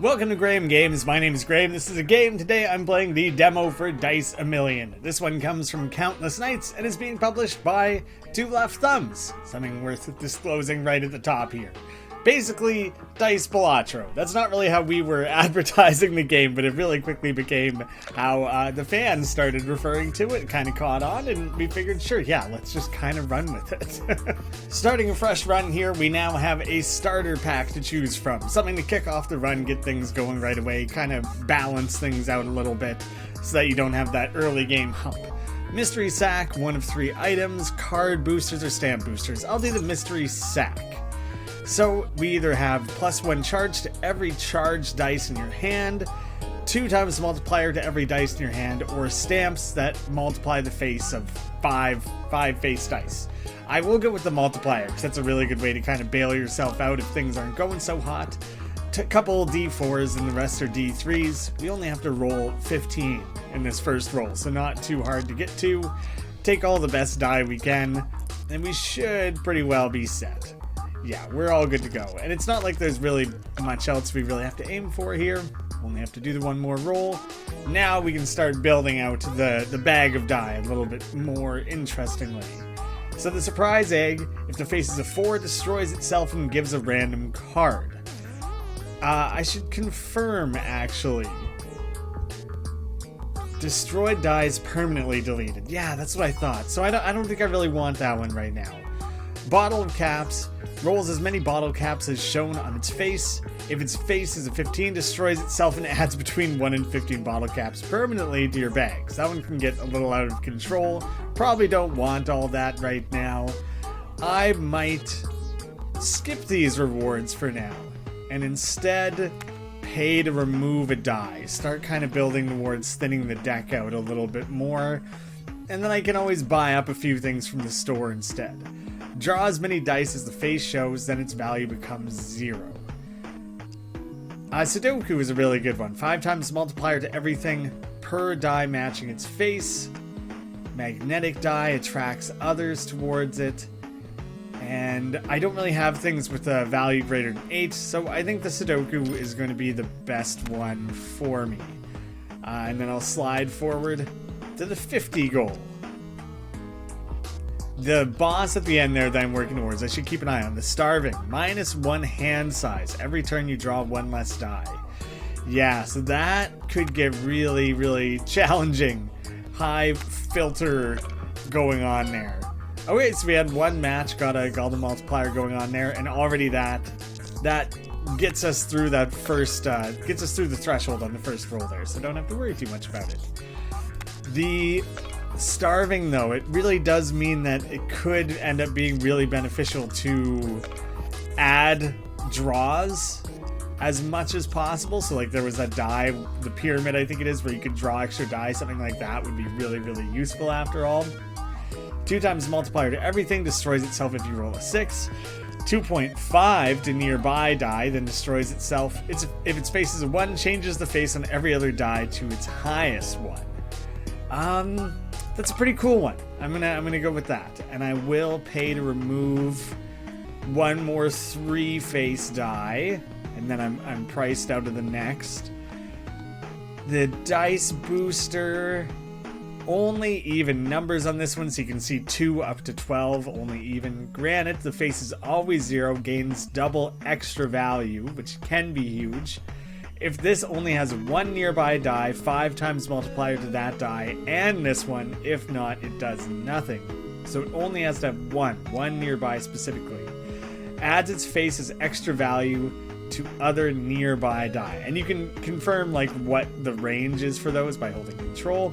Welcome to Graeme Games. My name is Graeme. This is a game. Today I'm playing the demo for Dice A Million. This one comes from Countless Nights and is being published by Two Left Thumbs. Something worth disclosing right at the top here. Basically, Dice Balatro. That's not really how we were advertising the game, but it really quickly became how the fans started referring to it. It kind of caught on, and we figured, sure, yeah, let's just kind of run with it. Starting a fresh run here, we now have a starter pack to choose from. Something to kick off the run, get things going right away, kind of balance things out a little bit so that you don't have that early game hump. Mystery sack, one of 3 items, card boosters or stamp boosters. I'll do the mystery sack. So we either have +1 charge to every charged dice in your hand, 2 times the multiplier to every dice in your hand, or stamps that multiply the face of 5 face dice. I will go with the multiplier because that's a really good way to kind of bail yourself out if things aren't going so hot. A couple D4s and the rest are D3s. We only have to roll 15 in this first roll, so not too hard to get to. Take all the best die we can, and we should pretty well be set. Yeah, we're all good to go. And it's not like there's really much else we really have to aim for here. Only have to do the one more roll. Now we can start building out the bag of die a little bit more interestingly. So the surprise egg, if the face is a 4, destroys itself and gives a random card. I should confirm, actually. Destroyed die is permanently deleted. Yeah, that's what I thought. So I don't think I really want that one right now. Bottle of caps. Rolls as many bottle caps as shown on its face. If its face is a 15, destroys itself and adds between 1 and 15 bottle caps permanently to your bags. That one can get a little out of control. Probably don't want all that right now. I might skip these rewards for now and instead pay to remove a die. Start kind of building towards thinning the deck out a little bit more. And then I can always buy up a few things from the store instead. Draw as many dice as the face shows, then its value becomes 0. Sudoku is a really good one. 5 times multiplier to everything per die matching its face. Magnetic die attracts others towards it. And I don't really have things with a value greater than 8, so I think the Sudoku is going to be the best one for me. And then I'll slide forward to the 50 goal. The boss at the end there that I'm working towards, I should keep an eye on. The Starving. -1 hand size. Every turn you draw 1 less die. Yeah, so that could get really, really challenging. High filter going on there. Okay, so we had 1 match, got a Golden Multiplier going on there, and already that gets us through that first, gets us through the threshold on the first roll there, so don't have to worry too much about it. The Starving, though, it really does mean that it could end up being really beneficial to add draws as much as possible. So like there was that die, the pyramid I think it is, where you could draw extra die. Something like that would be really, really useful after all. 2 times multiplier to everything, destroys itself if you roll a 6. 2.5 to nearby die, then destroys itself. If its face is a 1, changes the face on every other die to its highest one. That's a pretty cool one. I'm gonna go with that, and I will pay to remove 1 more 3 face die, and then I'm priced out of the next. The dice booster, only even numbers on this one, so you can see 2 up to 12, only even. Granted, the face is always 0, gains double extra value, which can be huge. If this only has 1 nearby die, 5 times multiplier to that die, and this one. If not, it does nothing. So it only has to have 1 nearby specifically. Adds its face as extra value to other nearby die. And you can confirm like what the range is for those by holding control.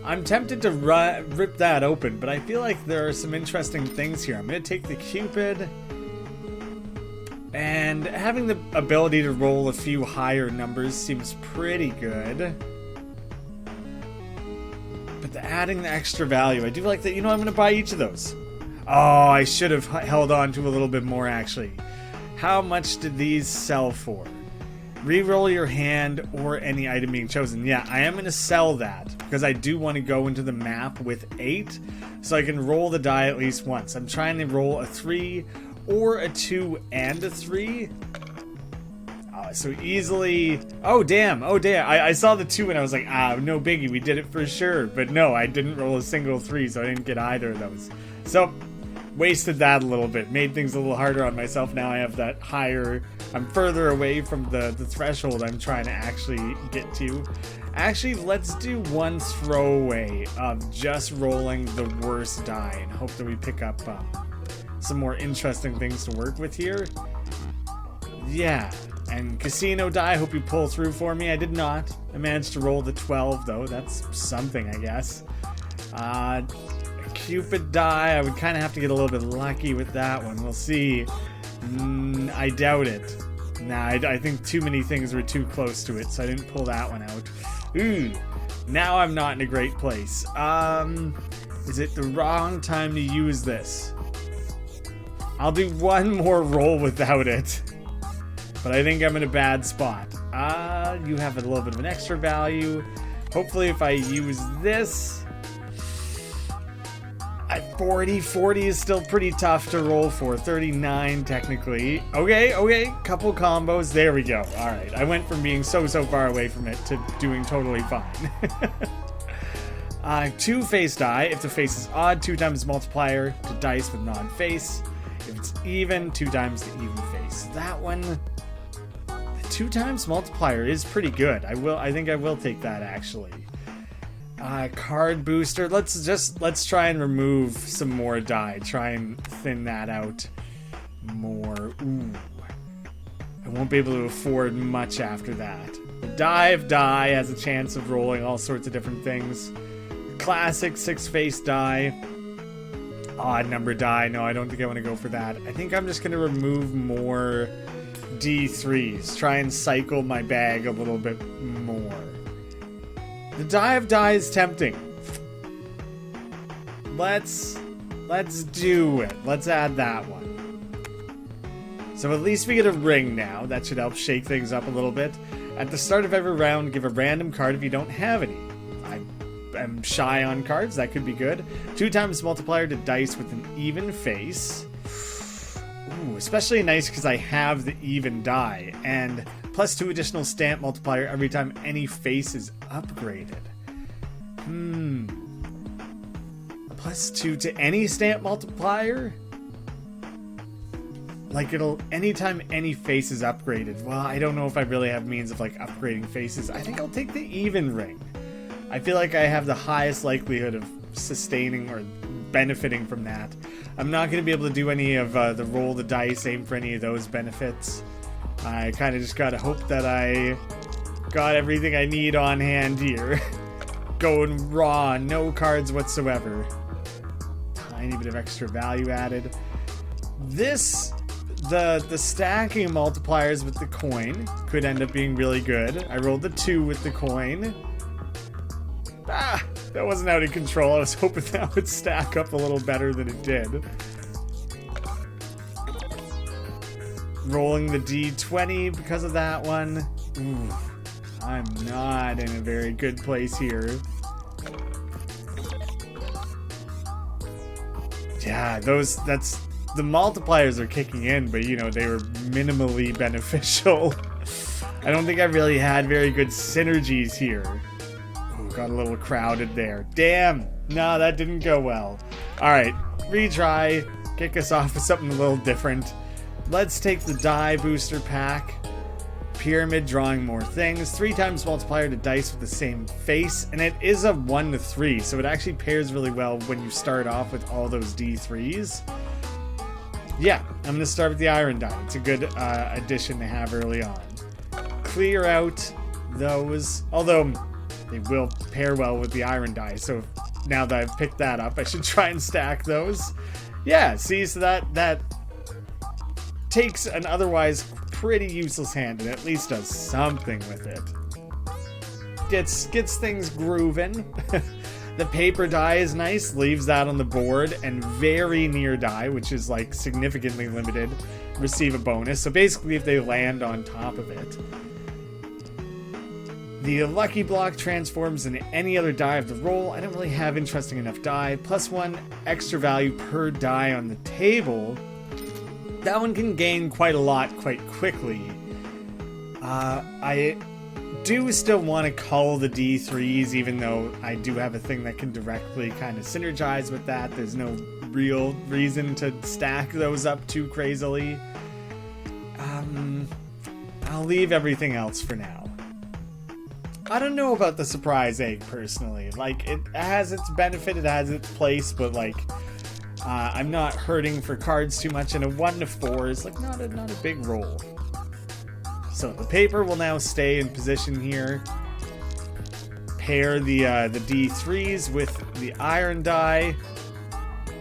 I'm tempted to rip that open, but I feel like there are some interesting things here. I'm going to take the Cupid. And having the ability to roll a few higher numbers seems pretty good. But adding the extra value, I do like that. You know, I'm going to buy each of those. Oh, I should have held on to a little bit more, actually. How much did these sell for? Reroll your hand or any item being chosen. Yeah, I am going to sell that because I do want to go into the map with 8 so I can roll the die at least once. I'm trying to roll a 3 or a 2 and a 3. So easily... Oh, damn. Oh, damn. I saw the 2 and I was like, no biggie. We did it for sure. But no, I didn't roll a single 3, so I didn't get either of those. So, wasted that a little bit. Made things a little harder on myself. Now I have that higher... I'm further away from the threshold I'm trying to actually get to. Actually, let's do one throwaway of just rolling the worst die and hope that we pick up some more interesting things to work with here. Yeah, and casino die, hope you pull through for me. I did not. I managed to roll the 12 though. That's something, I guess. Cupid die, I would kind of have to get a little bit lucky with that one. We'll see. I doubt it. Nah, I think too many things were too close to it, so I didn't pull that one out. Ooh, now I'm not in a great place. Is it the wrong time to use this? I'll do one more roll without it. But I think I'm in a bad spot. You have a little bit of an extra value. Hopefully if I use this... At 40 is still pretty tough to roll for. 39 technically. Okay, couple combos. There we go. Alright, I went from being so far away from it to doing totally fine. 2 face die. If the face is odd, 2 times multiplier to dice with non-face. If it's even, 2 times the even face. That one, the 2 times multiplier is pretty good. I think I will take that actually. Card booster. Let's try and remove some more die. Try and thin that out more. Ooh. I won't be able to afford much after that. The dive die has a chance of rolling all sorts of different things. Classic 6-face die. Odd number die. No, I don't think I want to go for that. I think I'm just going to remove more D3s. Try and cycle my bag a little bit more. The dive die is tempting. Let's do it. Let's add that one. So at least we get a ring now. That should help shake things up a little bit. At the start of every round, give a random card if you don't have any. I'm shy on cards. That could be good. 2 times multiplier to dice with an even face. Ooh, especially nice because I have the even die. And plus 2 additional stamp multiplier every time any face is upgraded. Plus 2 to any stamp multiplier? Like it'll, anytime any face is upgraded. Well, I don't know if I really have means of like upgrading faces. I think I'll take the even ring. I feel like I have the highest likelihood of sustaining or benefiting from that. I'm not going to be able to do any of the roll the dice, aim for any of those benefits. I kind of just got to hope that I got everything I need on hand here. Going raw, no cards whatsoever. Tiny bit of extra value added. This, the stacking multipliers with the coin could end up being really good. I rolled the 2 with the coin. That wasn't out of control. I was hoping that would stack up a little better than it did. Rolling the D20 because of that one. Ooh, I'm not in a very good place here. Yeah, that's the multipliers are kicking in, but you know, they were minimally beneficial. I don't think I really had very good synergies here. Got a little crowded there. Damn! No, that didn't go well. Alright, retry. Kick us off with something a little different. Let's take the die booster pack. Pyramid, drawing more things. 3 times multiplier to dice with the same face. And it is a 1 to 3, so it actually pairs really well when you start off with all those D3s. Yeah, I'm going to start with the iron die. It's a good addition to have early on. Clear out those. Although they will pair well with the iron die, so now that I've picked that up, I should try and stack those. Yeah, see, so that takes an otherwise pretty useless hand and at least does something with it. Gets things grooving. The paper die is nice, leaves that on the board, and very near die, which is like significantly limited, receive a bonus. So basically if they land on top of it. The lucky block transforms into any other die of the roll. I don't really have interesting enough die. +1 extra value per die on the table. That one can gain quite a lot quite quickly. I do still want to cull the D3s, even though I do have a thing that can directly kind of synergize with that. There's no real reason to stack those up too crazily. I'll leave everything else for now. I don't know about the surprise egg, personally. Like, it has its benefit, it has its place, but, like, I'm not hurting for cards too much, and a 1 to 4 is, like, not a big roll. So the paper will now stay in position here. Pair the D3s with the iron die.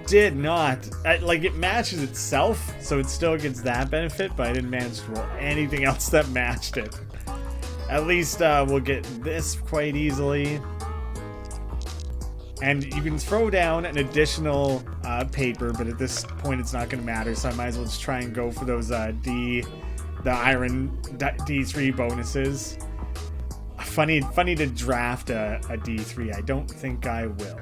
Did not, like, it matches itself, so it still gets that benefit, but I didn't manage to roll anything else that matched it. At least we'll get this quite easily. And you can throw down an additional paper, but at this point it's not going to matter, so I might as well just try and go for those the iron D3 bonuses. Funny to draft a D3. I don't think I will.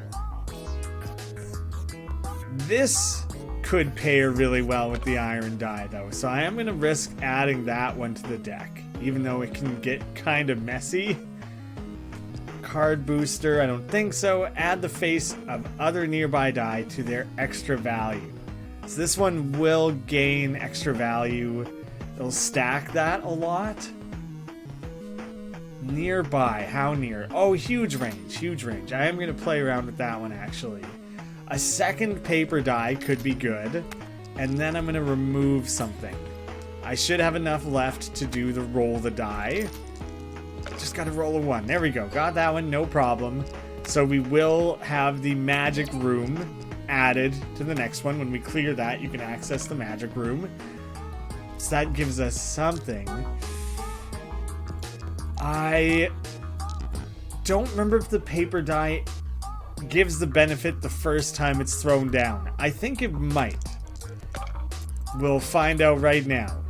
This could pair really well with the iron die, though, so I am going to risk adding that one to the deck, even though it can get kind of messy. Card booster, I don't think so. Add the face of other nearby die to their extra value. So this one will gain extra value. It'll stack that a lot. Nearby, how near? Oh, huge range, huge range. I am going to play around with that one, actually. A second paper die could be good. And then I'm going to remove something. I should have enough left to do the roll the die. Just got to roll a 1. There we go. Got that one, no problem. So we will have the magic room added to the next one. When we clear that, you can access the magic room. So that gives us something. I don't remember if the paper die gives the benefit the first time it's thrown down. I think it might. We'll find out right now.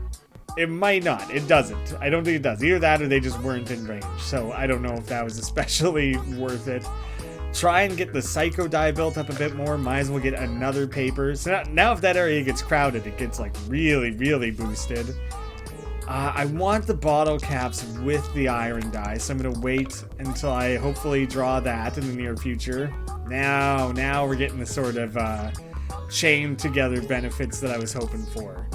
It might not. It doesn't. I don't think it does. Either that or they just weren't in range. So I don't know if that was especially worth it. Try and get the psycho die built up a bit more. Might as well get another paper. So now if that area gets crowded, it gets like really, really boosted. I want the bottle caps with the iron die, so I'm going to wait until I hopefully draw that in the near future. Now we're getting the sort of chained together benefits that I was hoping for.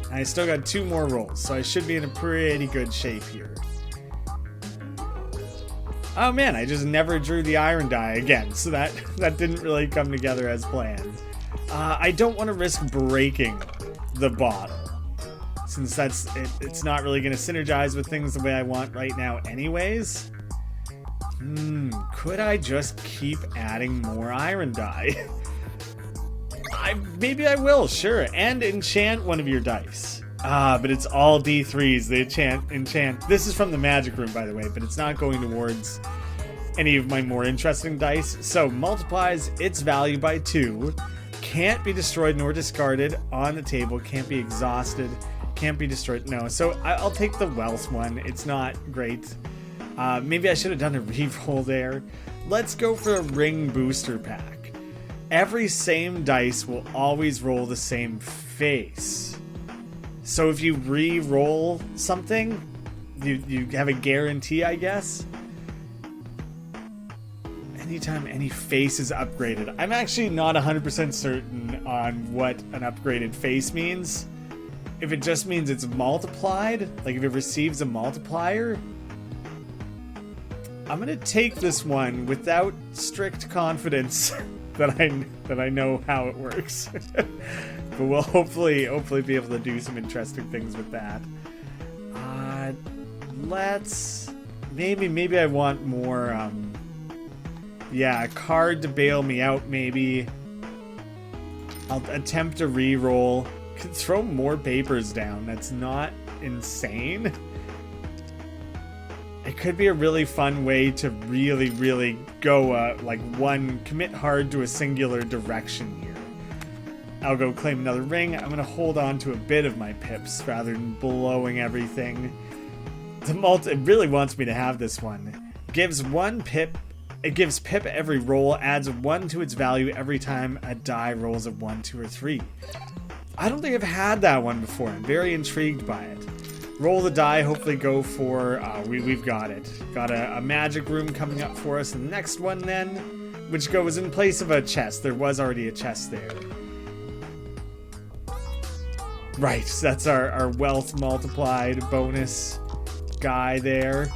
I still got 2 more rolls, so I should be in a pretty good shape here. Oh man, I just never drew the iron die again, so that didn't really come together as planned. I don't want to risk breaking the bottle, since it's not really going to synergize with things the way I want right now anyways. Could I just keep adding more iron die? Maybe I will, sure. And enchant one of your dice. But it's all D3s. They enchant. This is from the magic room, by the way, but it's not going towards any of my more interesting dice. So multiplies its value by 2. Can't be destroyed nor discarded on the table. Can't be exhausted. Can't be destroyed. No, so I'll take the wealth one. It's not great. Maybe I should have done a reroll there. Let's go for a ring booster pack. Every same dice will always roll the same face. So if you re-roll something, you have a guarantee, I guess. Anytime any face is upgraded. I'm actually not 100% certain on what an upgraded face means. If it just means it's multiplied, like if it receives a multiplier, I'm gonna take this one without strict confidence that I know how it works. But we'll hopefully be able to do some interesting things with that. Let's maybe I want more a card to bail me out. Maybe I'll attempt a re-roll. Could throw more papers down. That's not insane. It could be a really fun way to really go commit hard to a singular direction here. I'll go claim another ring. I'm gonna hold on to a bit of my pips rather than blowing everything. It really wants me to have this one. Gives 1 pip. It gives pip every roll, adds 1 to its value every time a die rolls a 1, 2, or 3. I don't think I've had that one before. I'm very intrigued by it. roll the die, hopefully go for, we've got it. Got a magic room coming up for us. The next one then, which goes in place of a chest. There was already a chest there. Right, so that's our wealth multiplied bonus guy there.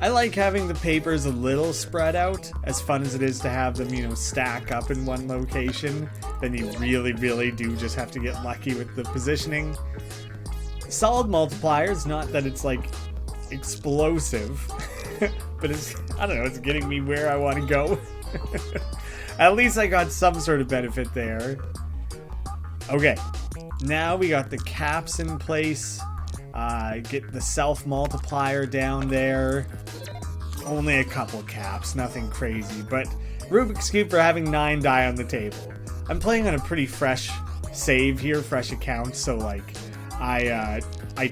I like having the papers a little spread out, as fun as it is to have them, you know, stack up in one location. Then you really, really do just have to get lucky with the positioning. Solid multipliers, not that it's like explosive, but it's, I don't know, it's getting me where I want to go. At least I got some sort of benefit there. Okay, now we got the caps in place. Get the self multiplier down there. Only a couple caps, nothing crazy, but Rubik's Cube for having 9 die on the table. I'm playing on a pretty fresh save here, fresh account, so like I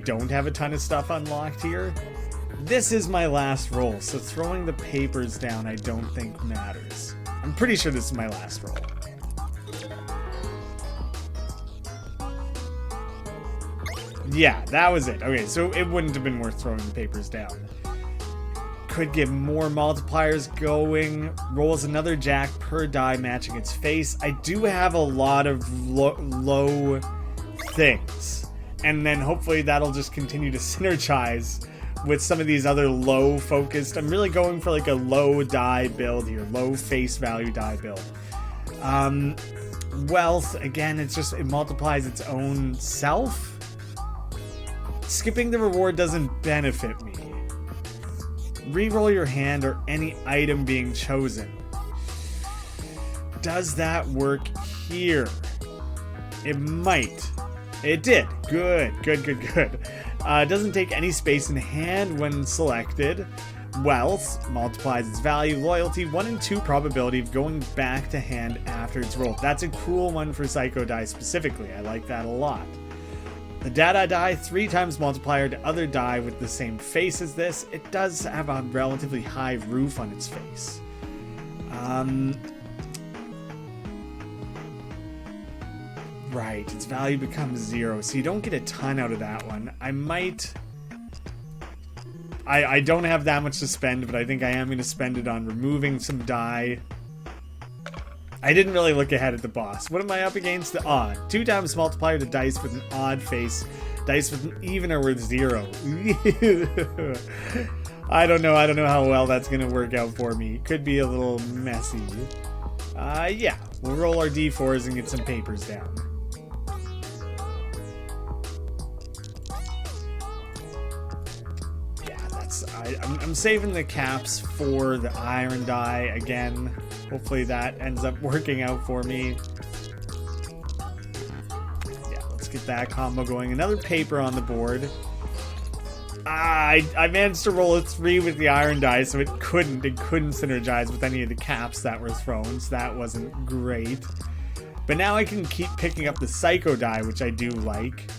don't have a ton of stuff unlocked here. This is my last roll, so throwing the papers down I don't think matters. I'm pretty sure this is my last roll. Yeah, that was it. Okay, so it wouldn't have been worth throwing the papers down. Could get more multipliers going. Rolls another jack per die matching its face. I do have a lot of low things. And then hopefully that'll just continue to synergize with some of these other low focused. I'm really going for like a low die build here. Low face value die build. Wealth, again, it multiplies its own self. Skipping the reward doesn't benefit me. Reroll your hand or any item being chosen. Does that work here? It might. It did. Good. Doesn't take any space in hand when selected. Wealth multiplies its value. Loyalty, 1 in 2 probability of going back to hand after it's rolled. That's a cool one for Psycho Die specifically. I like that a lot. The Dada die, 3 times multiplier to other die with the same face as this. It does have a relatively high roof on its face. Right, its value becomes 0, so you don't get a ton out of that one. I don't have that much to spend, but I think I am going to spend it on removing some die. I didn't really look ahead at the boss. What am I up against? The odd. 2 times multiplier to dice with an odd face. Dice with an even are worth 0. I don't know how well that's going to work out for me. Could be a little messy. Yeah. We'll roll our d4s and get some papers down. Yeah, I'm saving the caps for the iron die again. Hopefully that ends up working out for me. Yeah, let's get that combo going. Another paper on the board. I managed to roll a 3 with the iron die, so it couldn't synergize with any of the caps that were thrown, so that wasn't great. But now I can keep picking up the Psycho die, which I do like.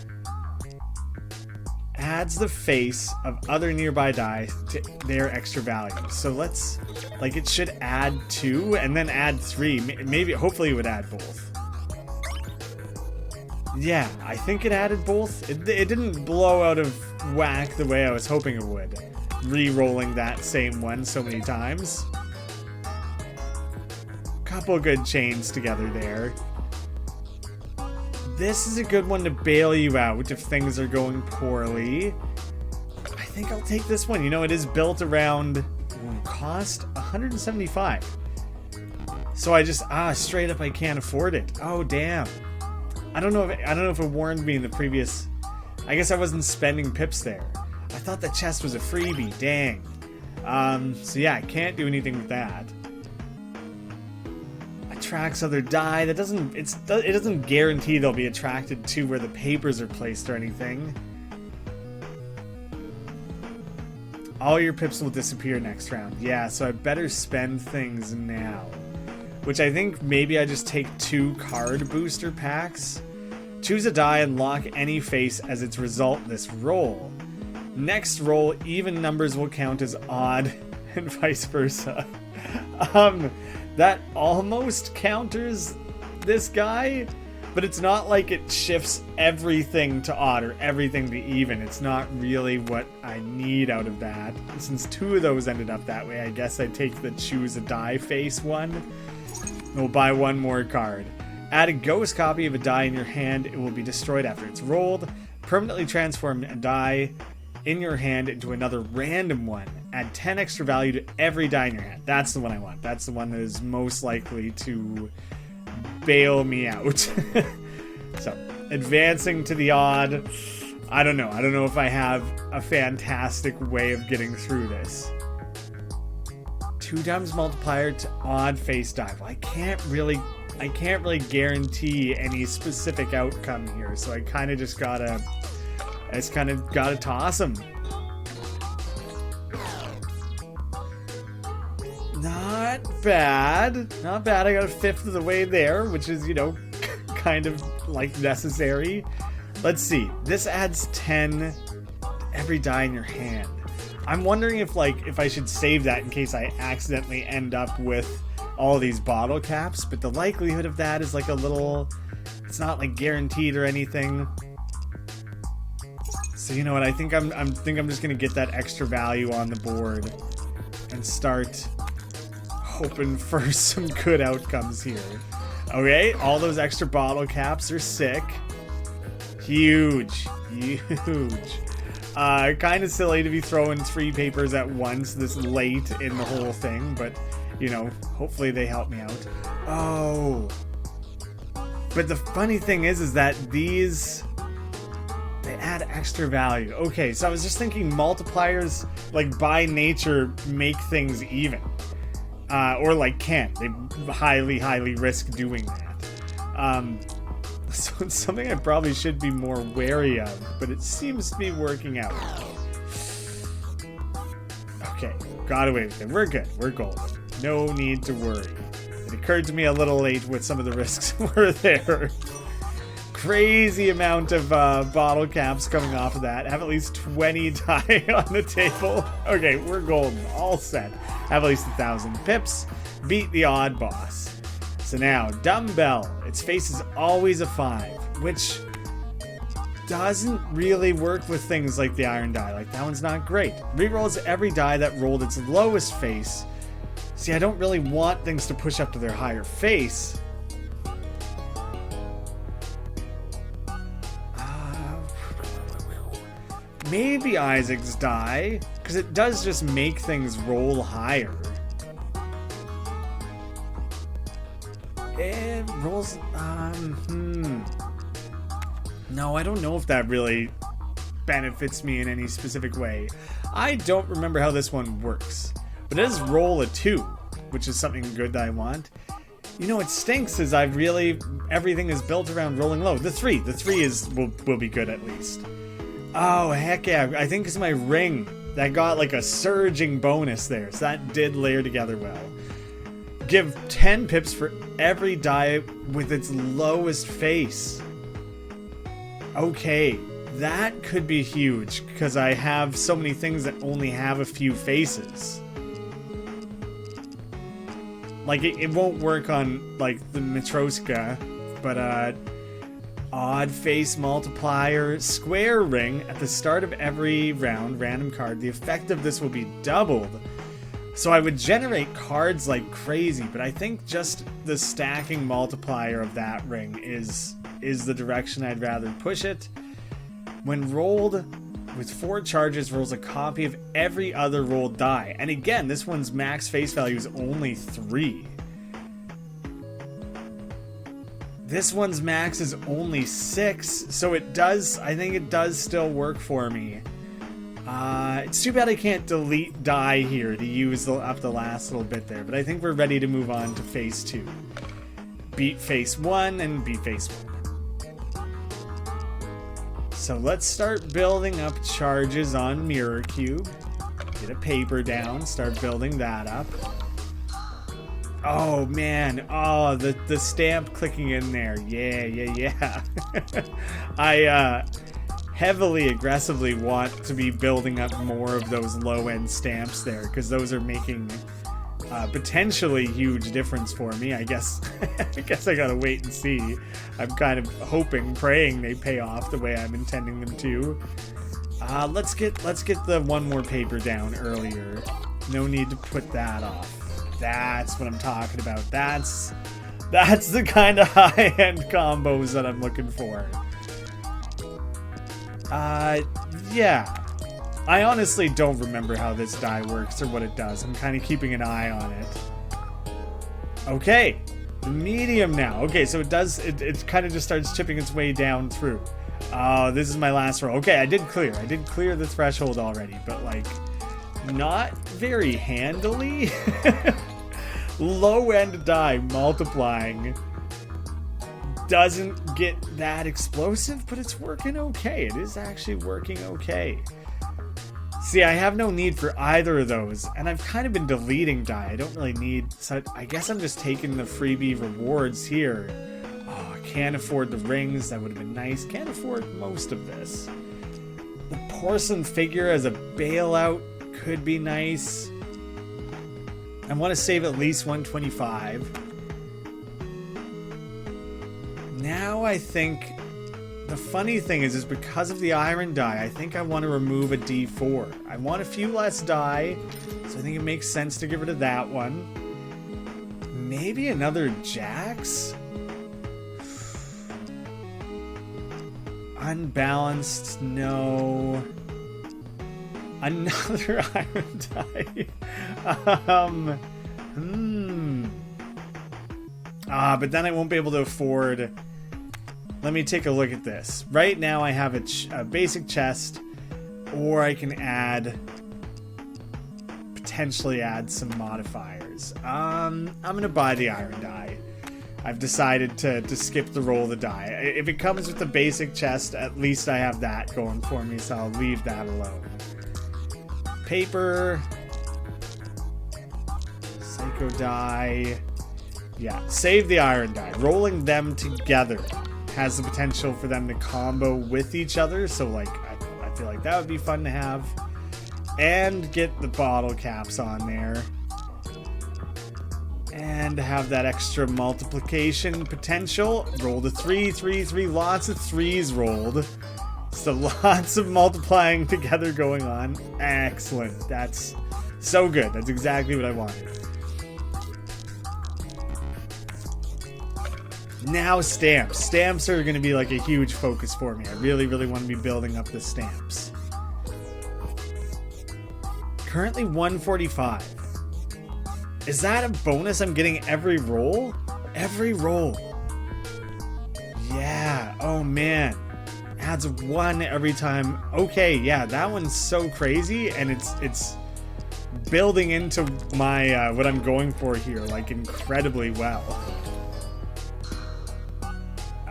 Adds the face of other nearby die to their extra value. So let's, like, it should add 2 and then add 3. Maybe, hopefully it would add both. Yeah, I think it added both. It didn't blow out of whack the way I was hoping it would. Re-rolling that same one so many times. Couple good chains together there. This is a good one to bail you out if things are going poorly. I think I'll take this one. You know, it is built around cost 175. So I just straight up I can't afford it. Oh damn. I don't know if it warned me in the previous. I guess I wasn't spending pips there. I thought the chest was a freebie. Dang. So yeah, I can't do anything with that. Attracts other die. That it doesn't guarantee they'll be attracted to where the papers are placed or anything. All your pips will disappear next round. Yeah, so I better spend things now. Which I think maybe I just take 2 card booster packs. Choose a die and lock any face as its result this roll. Next roll, even numbers will count as odd and vice versa. That almost counters this guy. But it's not like it shifts everything to odd or everything to even. It's not really what I need out of that. Since 2 of those ended up that way, I guess I'd take the choose a die face one. We'll buy 1 more card. Add a ghost copy of a die in your hand. It will be destroyed after it's rolled. Permanently transform a die in your hand into another random one. Add 10 extra value to every die in your hand. That's the one I want. That's the one that is most likely to bail me out. So, advancing to the odd. I don't know. I don't know if I have a fantastic way of getting through this. 2 times multiplier to odd face die. Well, I can't really guarantee any specific outcome here, so I kind of just gotta toss them. Not bad. Not bad. I got a 1/5 of the way there, which is, you know, kind of like necessary. Let's see. This adds 10 to every die in your hand. I'm wondering if I should save that in case I accidentally end up with all these bottle caps, but the likelihood of that is like a little, it's not like guaranteed or anything. So you know what, I think I'm just gonna get that extra value on the board and start hoping for some good outcomes here. Okay, all those extra bottle caps are sick. Huge. Kind of silly to be throwing 3 papers at once this late in the whole thing, but you know, hopefully they help me out. Oh. But the funny thing is that these, they add extra value. Okay, so I was just thinking multipliers, like by nature, make things even. Or like can't. They highly risk doing that. So it's something I probably should be more wary of, but it seems to be working out. Okay, got away with it. We're good. We're golden. No need to worry. It occurred to me a little late what some of the risks were there. Crazy amount of bottle caps coming off of that. Have at least 20 die on the table. Okay, we're golden. All set. Have at least 1,000 pips. Beat the odd boss. So now, dumbbell. Its face is always a 5, which doesn't really work with things like the iron die. Like, that one's not great. Rerolls every die that rolled its lowest face. See, I don't really want things to push up to their higher face. Maybe Isaac's die, because it does just make things roll higher. It rolls, No, I don't know if that really benefits me in any specific way. I don't remember how this one works. But it does roll a 2, which is something good that I want. You know, what stinks is everything is built around rolling low. The 3 will be good at least. Oh, heck yeah. I think it's my ring that got like a surging bonus there. So that did layer together well. Give 10 pips for every die with its lowest face. Okay, that could be huge because I have so many things that only have a few faces. Like, it won't work on, like, the Matroska, but, odd face multiplier, square ring. At the start of every round, random card, the effect of this will be doubled. So I would generate cards like crazy, but I think just the stacking multiplier of that ring is the direction I'd rather push it. When rolled with 4 charges, rolls a copy of every other rolled die. And again, this one's max face value is only 3. This one's max is only 6, so I think it does still work for me. It's too bad I can't delete die here to use up the last little bit there, but I think we're ready to move on to phase 2. Beat phase 1 and beat phase 1. So let's start building up charges on Mirror Cube. Get a paper down, start building that up. Oh man, oh, the stamp clicking in there. Yeah. I heavily, aggressively want to be building up more of those low-end stamps there, because those are making Potentially huge difference for me. I guess I guess I gotta wait and see. I'm kind of hoping, praying they pay off the way I'm intending them to. Let's get the one more paper down earlier. No need to put that off. That's what I'm talking about. That's the kind of high-end combos that I'm looking for. Yeah. I honestly don't remember how this die works or what it does. I'm kind of keeping an eye on it. Okay. The medium now. Okay, so it kind of just starts chipping its way down through. Oh, this is my last roll. Okay, I did clear the threshold already, but like not very handily. Low end die multiplying doesn't get that explosive, but it's working okay. It is actually working okay. See, I have no need for either of those, and I've kind of been deleting die. I don't really need, so I guess I'm just taking the freebie rewards here. Oh, I can't afford the rings. That would have been nice. Can't afford most of this. The porcelain figure as a bailout could be nice. I want to save at least 125. Now I think the funny thing is because of the iron die, I think I want to remove a D4. I want a few less die, so I think it makes sense to get rid of that one. Maybe another Jax? Unbalanced, no. Another iron die. But then I won't be able to afford. Let me take a look at this. Right now I have a basic chest, or I can potentially add some modifiers. I'm gonna buy the iron die. I've decided to skip the roll of the die. If it comes with the basic chest, at least I have that going for me, so I'll leave that alone. Paper. Psycho die. Yeah, save the iron die. Rolling them together has the potential for them to combo with each other, so like I feel like that would be fun to have. And get the bottle caps on there. And have that extra multiplication potential. Roll the 3, 3, 3. Lots of 3s rolled. So lots of multiplying together going on. Excellent. That's so good. That's exactly what I wanted. Now stamps. Stamps are going to be like a huge focus for me. I really, really want to be building up the stamps. Currently 145. Is that a bonus I'm getting every roll? Every roll. Yeah. Oh man. Adds 1 every time. Okay, yeah, that one's so crazy, and it's building into my what I'm going for here like incredibly well.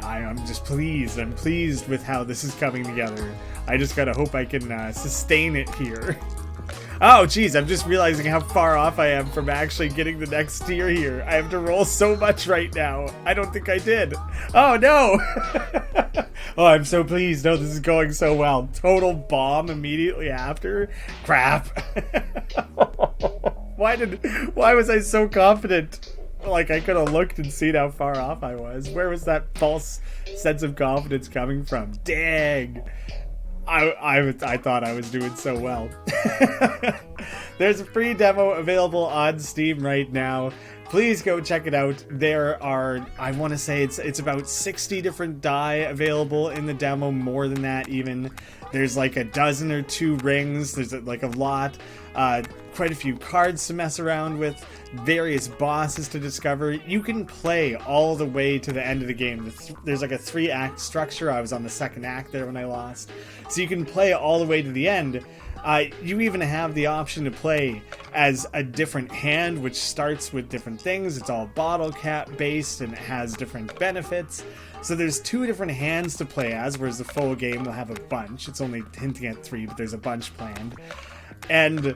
I'm just pleased. I'm pleased with how this is coming together. I just gotta hope I can sustain it here. Oh, geez, I'm just realizing how far off I am from actually getting the next tier here. I have to roll so much right now. I don't think I did. Oh, no! Oh, I'm so pleased. No, this is going so well. Total bomb immediately after. Crap. Why was I so confident? Like, I could have looked and seen how far off I was. Where was that false sense of confidence coming from? Dang. I thought I was doing so well. There's a free demo available on Steam right now. Please go check it out. There are, I want to say it's about 60 different die available in the demo, more than that even. There's like a dozen or 2 rings. There's like a lot. Quite a few cards to mess around with, various bosses to discover. You can play all the way to the end of the game. There's like a 3-act structure. I was on the 2nd act there when I lost. So you can play all the way to the end. You even have the option to play as a different hand, which starts with different things. It's all bottle cap based and it has different benefits. So there's 2 different hands to play as, whereas the full game will have a bunch. It's only hinting at 3, but there's a bunch planned. And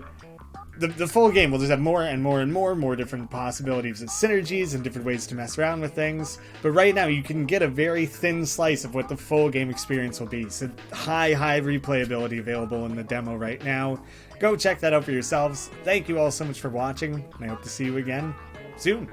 the full game will just have more and more different possibilities of synergies and different ways to mess around with things. But right now, you can get a very thin slice of what the full game experience will be. So high replayability available in the demo right now. Go check that out for yourselves. Thank you all so much for watching, and I hope to see you again soon.